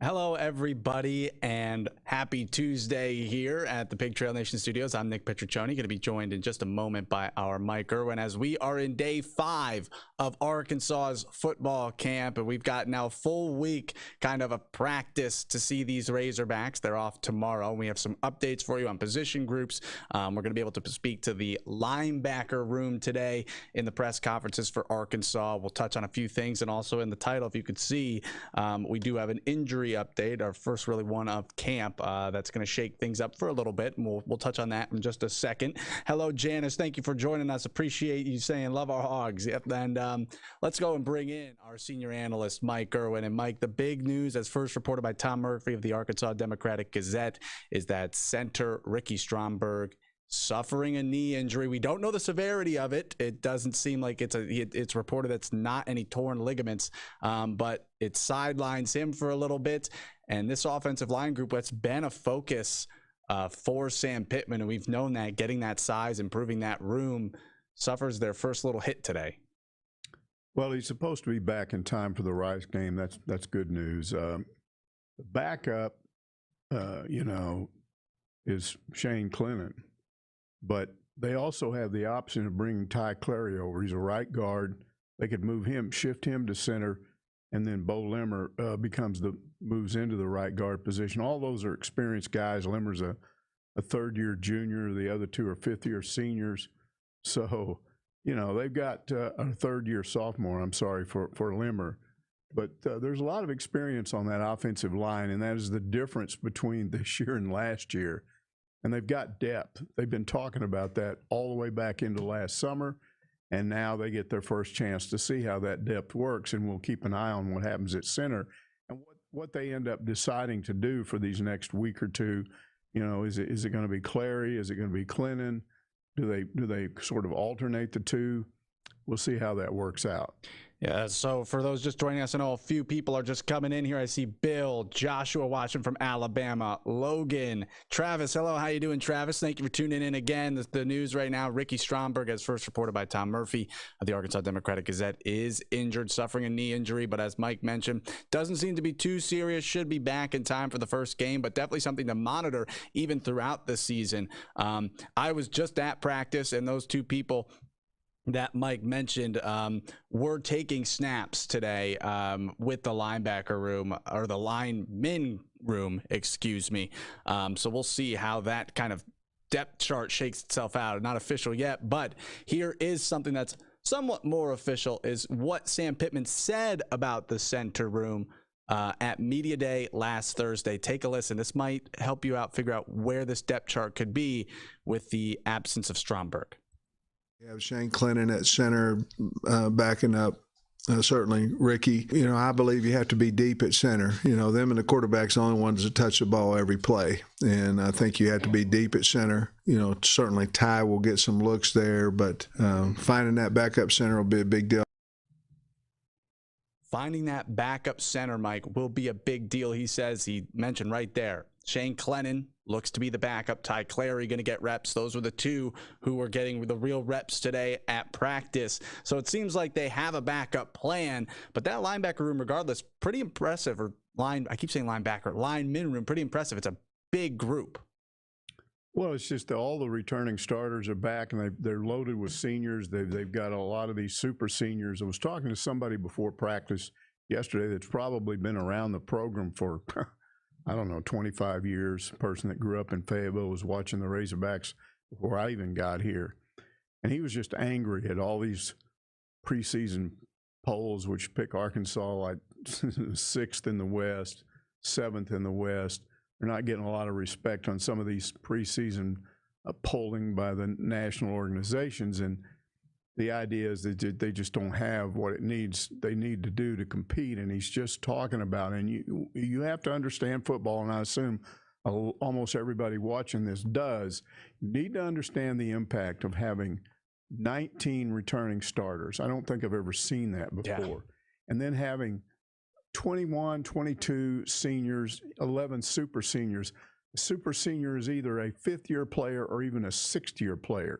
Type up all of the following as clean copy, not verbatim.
Hello, everybody, and happy Tuesday here at the Pig Trail Nation Studios. I'm Nick Petraccione, going to be joined in just a moment by our Mike Irwin as we are in day 5 of Arkansas's football camp, and we've got now a full week kind of a practice to see these Razorbacks. They're off tomorrow. We have some updates for you on position groups. We're going to be able to speak to the linebacker room today in the press conferences for Arkansas. We'll touch on a few things, and also in the title, if you could see, we do have an injury update, our first really one of camp, that's going to shake things up for a little bit, and we'll touch on that in just a second. Hello, Janice. Thank you for joining us. Appreciate you saying love our hogs. Yep. And let's go and bring in our senior analyst, Mike Irwin. And Mike, the big news, as first reported by Tom Murphy of the Arkansas Democratic Gazette, is that center Ricky Stromberg suffering a knee injury. We don't know the severity of it. It doesn't seem like it's reported that's not any torn ligaments, but it sidelines him for a little bit. And this offensive line group, that's been a focus for Sam Pittman, and we've known that getting that size, improving that room, suffers their first little hit today. Well, he's supposed to be back in time for the Rice game. That's good news. The backup, is Shane Clennon. But they also have the option of bringing Ty Clary over. He's a right guard. They could move him, shift him to center, and then Bo Limmer moves into the right guard position. All those are experienced guys. Limmer's a third-year junior. The other two are fifth-year seniors. So, they've got a third-year sophomore, I'm sorry, for Limmer. But there's a lot of experience on that offensive line, and that is the difference between this year and last year. And they've got depth. They've been talking about that all the way back into last summer, and now they get their first chance to see how that depth works, and we'll keep an eye on what happens at center and what they end up deciding to do for these next week or two. Is it going to be Clary? Is it going to be Clennon? Do they sort of alternate the two? We'll see how that works out. Yeah, so for those just joining us, I know a few people are just coming in here. I see Bill, Joshua watching from Alabama, Logan, Travis. Hello, how you doing, Travis? Thank you for tuning in again. The news right now, Ricky Stromberg, as first reported by Tom Murphy of the Arkansas Democratic Gazette, is injured, suffering a knee injury, but as Mike mentioned, doesn't seem to be too serious, should be back in time for the first game, but definitely something to monitor even throughout the season. I was just at practice, and those two people that Mike mentioned were taking snaps today with the linebacker room, or the lineman room, excuse me. So we'll see how that kind of depth chart shakes itself out. Not official yet, but here is something that's somewhat more official, is what Sam Pittman said about the center room at Media Day last Thursday. Take a listen. This might help you out figure out where this depth chart could be with the absence of Stromberg. You have Shane Clennon at center, backing up certainly Ricky. I believe you have to be deep at center. Them and the quarterback's the only ones that touch the ball every play. And I think you have to be deep at center. Certainly Ty will get some looks there, but finding that backup center will be a big deal. Finding that backup center, Mike, will be a big deal, he says. He mentioned right there, Shane Clennon looks to be the backup. Ty Clary going to get reps. Those were the two who were getting the real reps today at practice. So it seems like they have a backup plan, but that linebacker room, regardless, pretty impressive. I keep saying linebacker, lineman room, pretty impressive. It's a big group. Well, it's just that all the returning starters are back, and they're loaded with seniors. They've got a lot of these super seniors. I was talking to somebody before practice yesterday that's probably been around the program for, 25 years. A person that grew up in Fayetteville, was watching the Razorbacks before I even got here. And he was just angry at all these preseason polls, which pick Arkansas like 6th in the West, 7th in the West. They're not getting a lot of respect on some of these preseason polling by the national organizations. And the idea is that they just don't have what they need to do to compete. And he's just talking about it. And you have to understand football, and I assume almost everybody watching this does. You need to understand the impact of having 19 returning starters. I don't think I've ever seen that before. Yeah. And then having 21, 22 seniors, 11 super seniors. A super senior is either a fifth-year player or even a sixth-year player.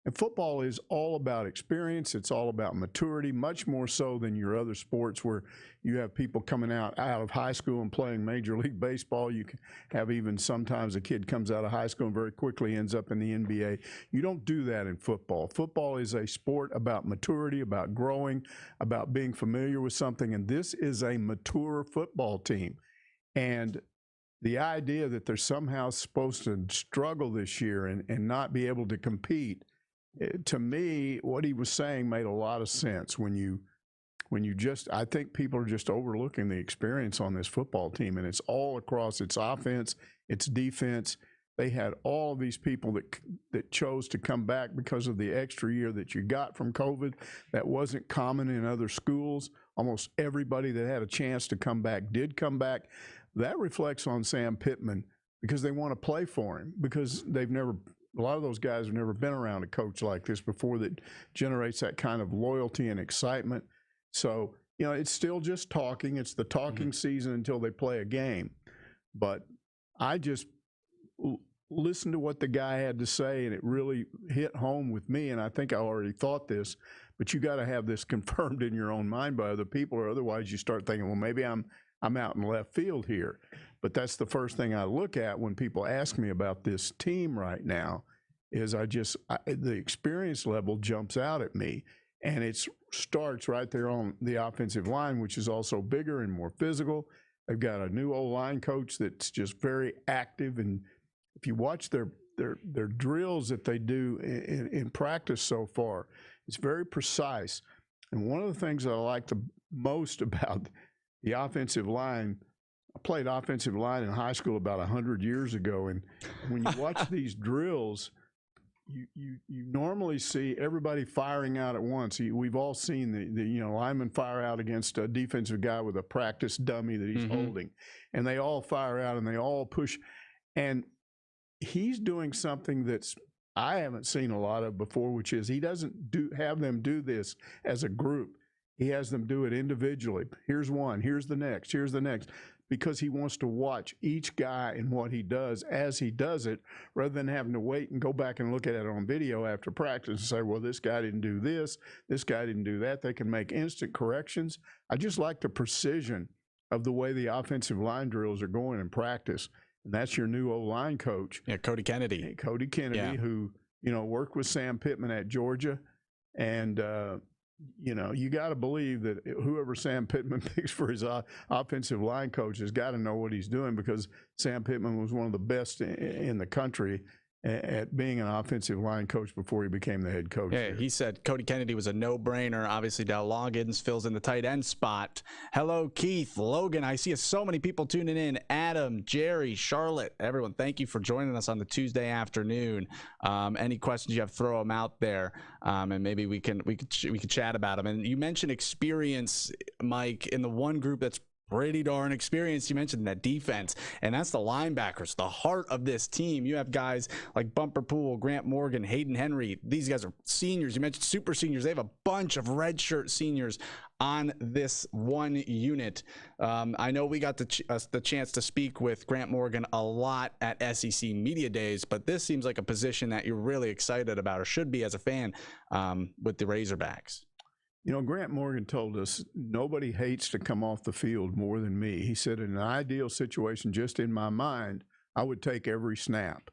And football is all about experience. It's all about maturity, much more so than your other sports where you have people coming out of high school and playing Major League Baseball. You can have even sometimes a kid comes out of high school and very quickly ends up in the NBA. You don't do that in football. Football is a sport about maturity, about growing, about being familiar with something. And this is a mature football team. And the idea that they're somehow supposed to struggle this year and not be able to compete, to me, what he was saying made a lot of sense when you just, I think people are just overlooking the experience on this football team, and it's all across its offense, its defense. They had all of these people that chose to come back because of the extra year that you got from COVID. That wasn't common in other schools. Almost everybody that had a chance to come back did come back. That reflects on Sam Pittman because they want to play for him, because a lot of those guys have never been around a coach like this before that generates that kind of loyalty and excitement. So, it's still just talking. It's the talking season until they play a game. But I just listened to what the guy had to say, and it really hit home with me. And I think I already thought this, but you got to have this confirmed in your own mind by other people, or otherwise you start thinking, well, maybe I'm out in left field here. But that's the first thing I look at when people ask me about this team right now is the experience level jumps out at me. And it starts right there on the offensive line, which is also bigger and more physical. They've got a new O-line coach that's just very active. And if you watch their drills that they do in practice so far, it's very precise. And one of the things that I like the most about the offensive line, I played offensive line in high school about 100 years ago, and when you watch these drills, you normally see everybody firing out at once. We've all seen the lineman fire out against a defensive guy with a practice dummy that he's holding, and they all fire out and they all push. And he's doing something that's I haven't seen a lot of before, which is he doesn't have them do this as a group. He has them do it individually. Here's one, here's the next, here's the next, because he wants to watch each guy and what he does as he does it, rather than having to wait and go back and look at it on video after practice and say, well, this guy didn't do this guy didn't do that. They can make instant corrections. I just like the precision of the way the offensive line drills are going in practice. And that's your new O-line coach. Yeah, Cody Kennedy. Who, worked with Sam Pittman at Georgia. And, you got to believe that whoever Sam Pittman picks for his offensive line coach has got to know what he's doing, because Sam Pittman was one of the best in the country at being an offensive line coach before he became the head coach. Yeah, he said Cody Kennedy was a no-brainer. Obviously, Dow Loggins fills in the tight end spot. Hello, Keith, Logan. I see so many people tuning in. Adam, Jerry, Charlotte, everyone. Thank you for joining us on the Tuesday afternoon. Any questions you have, throw them out there, and maybe we can chat about them. And you mentioned experience, Mike, in the one group that's pretty darn experienced. You mentioned that defense, and that's the linebackers, the heart of this team. You have guys like Bumper Pool, Grant Morgan, Hayden Henry. These guys are seniors. You mentioned super seniors. They have a bunch of redshirt seniors on this one unit. I know we got the chance to speak with Grant Morgan a lot at SEC Media Days, but this seems like a position that you're really excited about, or should be as a fan, with the Razorbacks. Grant Morgan told us nobody hates to come off the field more than me. He said, in an ideal situation, just in my mind, I would take every snap.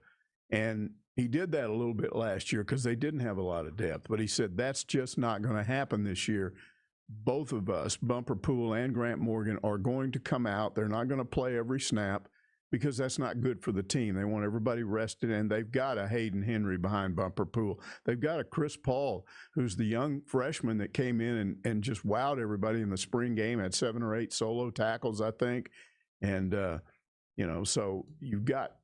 And he did that a little bit last year because they didn't have a lot of depth. But he said, that's just not going to happen this year. Both of us, Bumper Pool and Grant Morgan, are going to come out. They're not going to play every snap, because that's not good for the team. They want everybody rested, and they've got a Hayden Henry behind Bumper Pool. They've got a Chris Paul, who's the young freshman that came in and just wowed everybody in the spring game, had 7 or 8 solo tackles, I think. And, so you've got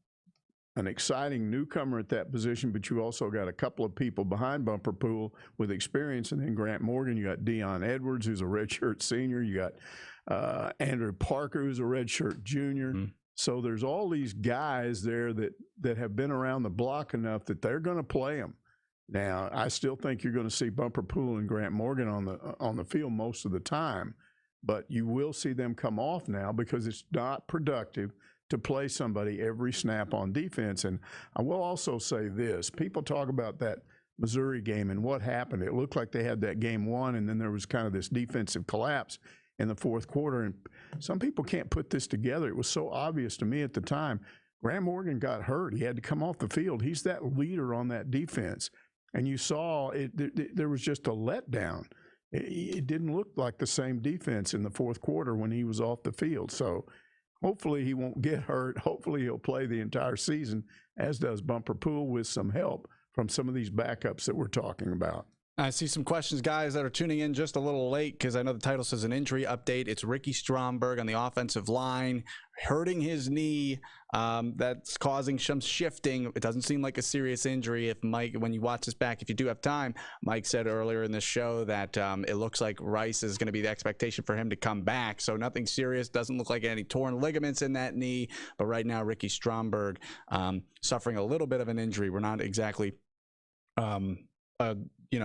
an exciting newcomer at that position, but you also got a couple of people behind Bumper Pool with experience. And then Grant Morgan, you got Deion Edwards, who's a redshirt senior. You got Andrew Parker, who's a redshirt junior. Mm-hmm. So there's all these guys there that have been around the block enough that they're going to play them. Now, I still think you're going to see Bumper Pool and Grant Morgan on the field most of the time, but you will see them come off now because it's not productive to play somebody every snap on defense. And I will also say this. People talk about that Missouri game and what happened. It looked like they had that game won, and then there was kind of this defensive collapse in the fourth quarter. And some people can't put this together. It was so obvious to me at the time. Graham Morgan got hurt. He had to come off the field. He's that leader on that defense. And you saw there was just a letdown. It didn't look like the same defense in the fourth quarter when he was off the field. So hopefully he won't get hurt. Hopefully he'll play the entire season, as does Bumper Pool, with some help from some of these backups that we're talking about. I see some questions, guys, that are tuning in just a little late because I know the title says an injury update. It's Ricky Stromberg on the offensive line, hurting his knee. That's causing some shifting. It doesn't seem like a serious injury. If Mike, when you watch this back, if you do have time, Mike said earlier in the show that it looks like Rice is going to be the expectation for him to come back. So nothing serious. Doesn't look like any torn ligaments in that knee. But right now, Ricky Stromberg suffering a little bit of an injury. We're not exactly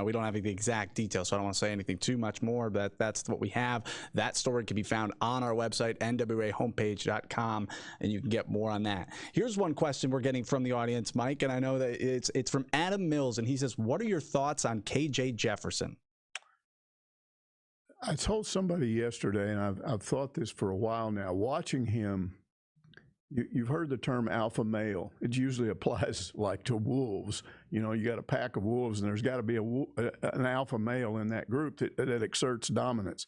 we don't have the exact details, so I don't want to say anything too much more, but that's what we have. That story can be found on our website, nwahomepage.com, and you can get more on that. Here's one question we're getting from the audience, Mike, and I know that it's from Adam Mills, and he says, what are your thoughts on KJ Jefferson? I told somebody yesterday, and I've thought this for a while now, watching him. You've heard the term alpha male. It usually applies like to wolves. You know, you got a pack of wolves, and there's got to be an alpha male in that group that exerts dominance.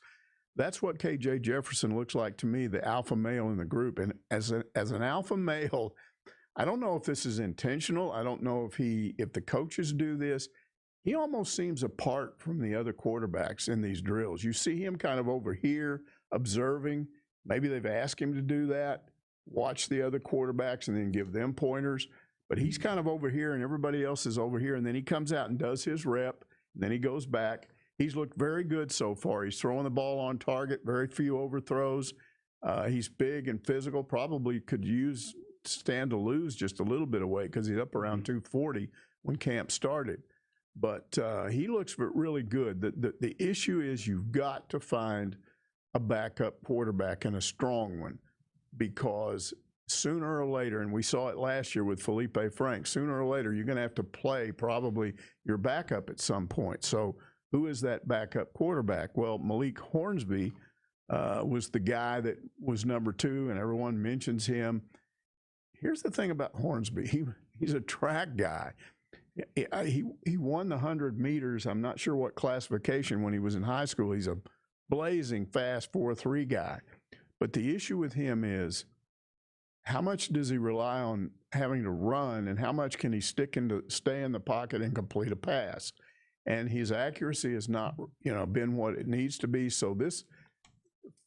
That's what KJ Jefferson looks like to me, the alpha male in the group. And as an alpha male, I don't know if this is intentional. I don't know if the coaches do this. He almost seems apart from the other quarterbacks in these drills. You see him kind of over here observing. Maybe they've asked him to do that. Watch the other quarterbacks and then give them pointers. But he's kind of over here and everybody else is over here. And then he comes out and does his rep. And then he goes back. He's looked very good so far. He's throwing the ball on target, very few overthrows. He's big and physical. Probably could stand to lose just a little bit away because he's up around 240 when camp started. But he looks really good. The issue is you've got to find a backup quarterback and a strong one. Because sooner or later, and we saw it last year with Felipe Franks, sooner or later you're going to have to play probably your backup at some point. So who is that backup quarterback? Well, Malik Hornsby was the guy that was number 2, and everyone mentions him. Here's the thing about Hornsby. He's a track guy. He won the 100 meters. I'm not sure what classification when he was in high school. He's a blazing fast 4.3 guy. But the issue with him is how much does he rely on having to run and how much can he stay in the pocket and complete a pass? And his accuracy has not, been what it needs to be. So this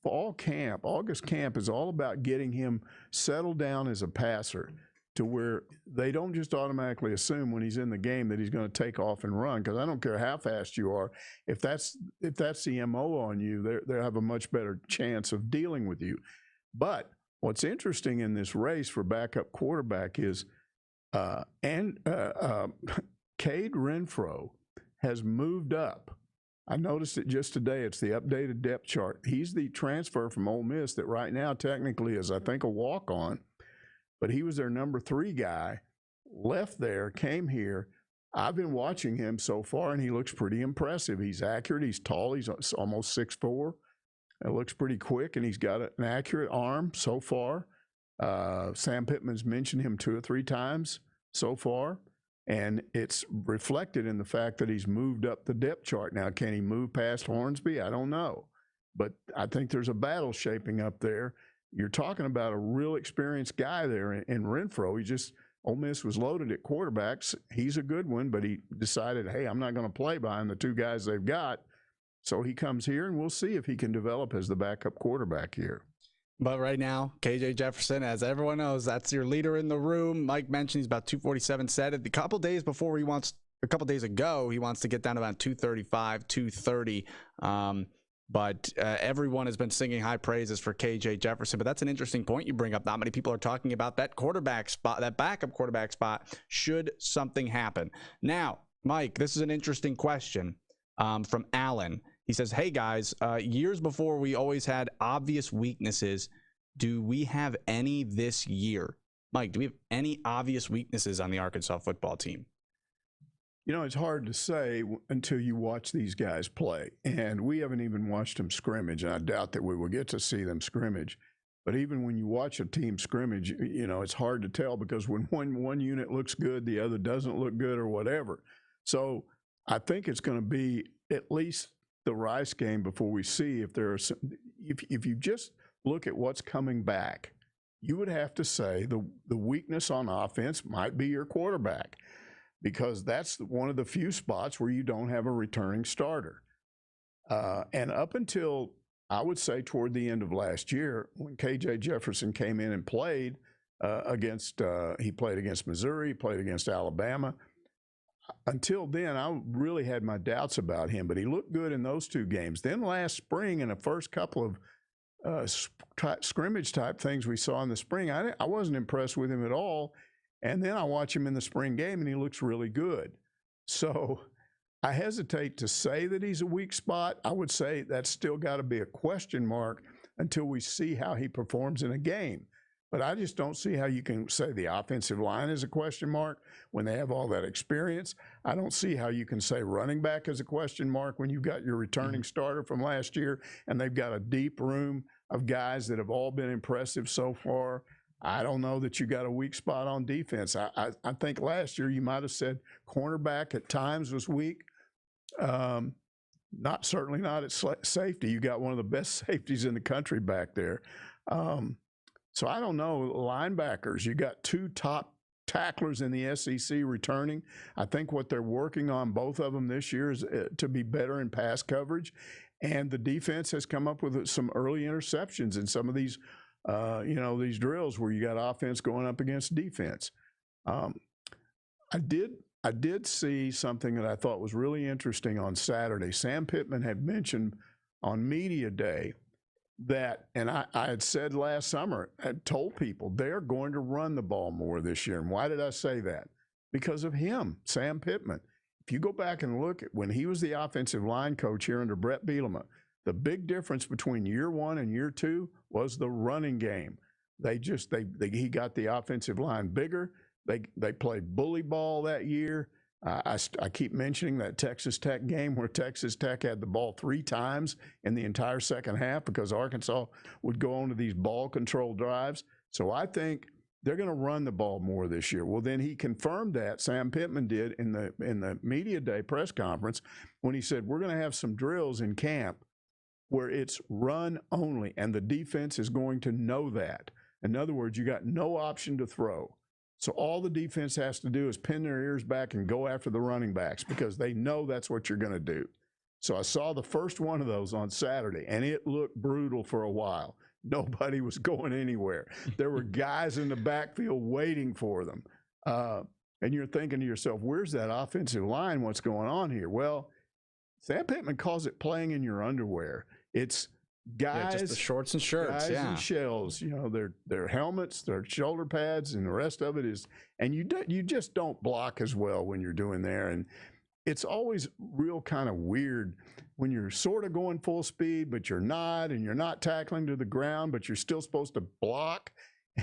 fall camp, August camp, is all about getting him settled down as a passer to where they don't just automatically assume when he's in the game that he's going to take off and run, because I don't care how fast you are. If that's the MO on you, they'll have a much better chance of dealing with you. But what's interesting in this race for backup quarterback is Cade Renfro has moved up. I noticed it just today. It's the updated depth chart. He's the transfer from Ole Miss that right now technically is, I think, a walk-on. But he was their number 3 guy, left there, came here. I've been watching him so far, and he looks pretty impressive. He's accurate. He's tall. He's almost 6'4". It looks pretty quick, and he's got an accurate arm so far. Sam Pittman's mentioned him 2 or 3 times so far, and it's reflected in the fact that he's moved up the depth chart. Now, can he move past Hornsby? I don't know. But I think there's a battle shaping up there. You're talking about a real experienced guy there in Renfro. Ole Miss was loaded at quarterbacks. He's a good one, but he decided, hey, I'm not going to play behind the 2 guys they've got. So he comes here, and we'll see if he can develop as the backup quarterback here. But right now, KJ Jefferson, as everyone knows, that's your leader in the room. Mike mentioned he's about 247 set. A couple days ago, he wants to get down to about 235, 230. But everyone has been singing high praises for KJ Jefferson. But that's an interesting point you bring up. Not many people are talking about that quarterback spot, that backup quarterback spot, should something happen. Now, Mike, this is an interesting question from Alan. He says, hey, guys, years before we always had obvious weaknesses. Do we have any this year? Mike, do we have any obvious weaknesses on the Arkansas football team? You know, it's hard to say until you watch these guys play. And we haven't even watched them scrimmage, and I doubt that we will get to see them scrimmage. But even when you watch a team scrimmage, you know, it's hard to tell because when one unit looks good, the other doesn't look good or whatever. So I think it's going to be at least the Rice game before we see if there are some, if you just look at what's coming back, you would have to say the weakness on offense might be your quarterback, because that's one of the few spots where you don't have a returning starter. And up until, I would say, toward the end of last year, when KJ Jefferson came in and played he played against Missouri, he played against Alabama. Until then, I really had my doubts about him, but he looked good in those two games. Then last spring, in the first couple of scrimmage type things we saw in the spring, I wasn't impressed with him at all. And then I watch him in the spring game, and he looks really good. So I hesitate to say that he's a weak spot. I would say that's still got to be a question mark until we see how he performs in a game. But I just don't see how you can say the offensive line is a question mark when they have all that experience. I don't see how you can say running back is a question mark when you've got your returning starter from last year and they've got a deep room of guys that have all been impressive so far. I don't know that you got a weak spot on defense. I think last year you might have said cornerback at times was weak. Certainly not at safety. You got one of the best safeties in the country back there. So I don't know. Linebackers, you got two top tacklers in the SEC returning. I think what they're working on, both of them this year, is to be better in pass coverage. And the defense has come up with some early interceptions in some of these these drills where you got offense going up against defense. I did see something that I thought was really interesting on Saturday. Sam Pittman had mentioned on Media Day that, and I had said last summer, I had told people they're going to run the ball more this year. And why did I say that? Because of him, Sam Pittman. If you go back and look at when he was the offensive line coach here under Brett Bielema, the big difference between year one and year two was the running game. He got the offensive line bigger. They played bully ball that year. I keep mentioning that Texas Tech game where Texas Tech had the ball 3 times in the entire second half because Arkansas would go on to these ball control drives. So I think they're going to run the ball more this year. Well, then he confirmed that, Sam Pittman did, in the Media Day press conference when he said, we're going to have some drills in camp where it's run only, and the defense is going to know that. In other words, you got no option to throw. So all the defense has to do is pin their ears back and go after the running backs because they know that's what you're going to do. So I saw the first one of those on Saturday, and it looked brutal for a while. Nobody was going anywhere. There were guys in the backfield waiting for them. And you're thinking to yourself, where's that offensive line? What's going on here? Well, Sam Pittman calls it playing in your underwear. It's guys, just the shorts and shirts, guys and shells. You know, their helmets, their shoulder pads, and the rest of it is. And you just don't block as well when you're doing there. And it's always real kind of weird when you're sort of going full speed, but you're not, and you're not tackling to the ground, but you're still supposed to block.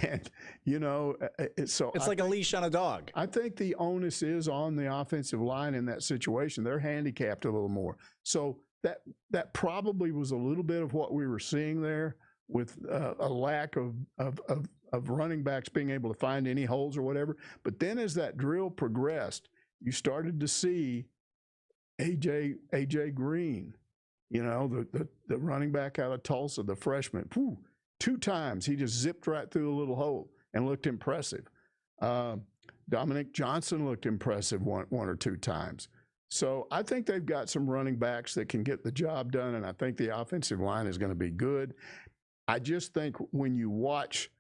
And, you know, it's like a leash on a dog. I think the onus is on the offensive line in that situation. They're handicapped a little more. So that probably was a little bit of what we were seeing there with a lack of running backs being able to find any holes or whatever. But then as that drill progressed, you started to see AJ Green, you know, the running back out of Tulsa, the freshman. 2 times he just zipped right through a little hole and looked impressive. Dominic Johnson looked impressive one or 2 times. So I think they've got some running backs that can get the job done, and I think the offensive line is going to be good. I just think when you watch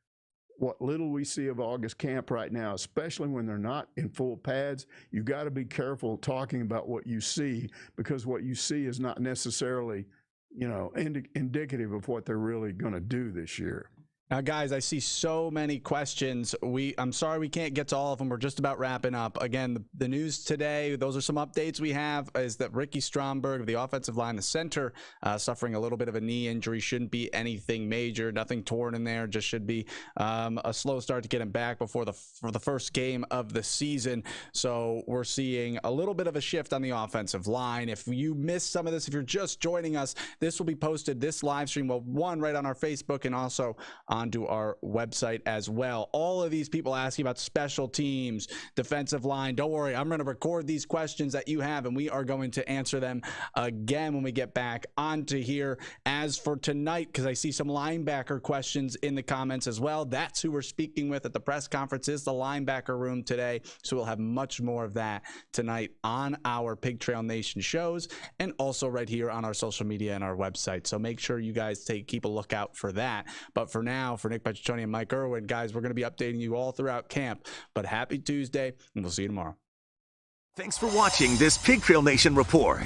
what little we see of August camp right now, especially when they're not in full pads, you got to be careful talking about what you see, because what you see is not necessarily, you know, indicative of what they're really going to do this year. Now, guys, I see so many questions. I'm sorry we can't get to all of them. We're just about wrapping up. Again, the news today, those are some updates we have, is that Ricky Stromberg of the offensive line, the center, suffering a little bit of a knee injury. Shouldn't be anything major, nothing torn in there. Just should be a slow start to get him back for the first game of the season. So we're seeing a little bit of a shift on the offensive line. If you missed some of this, if you're just joining us, this will be posted, this live stream, well, one right on our Facebook and also onto our website as well. All of these people asking about special teams, defensive line. Don't worry, I'm going to record these questions that you have, and we are going to answer them again when we get back onto here. As for tonight, because I see some linebacker questions in the comments as well, that's who we're speaking with at the press conference, is the linebacker room today. So we'll have much more of that tonight on our Pig Trail Nation shows and also right here on our social media and our website. So make sure you guys keep a lookout for that. But for now, for Nick Petraccione and Mike Irwin, guys, we're going to be updating you all throughout camp. But happy Tuesday, and we'll see you tomorrow. Thanks for watching this Pig Trail Nation report.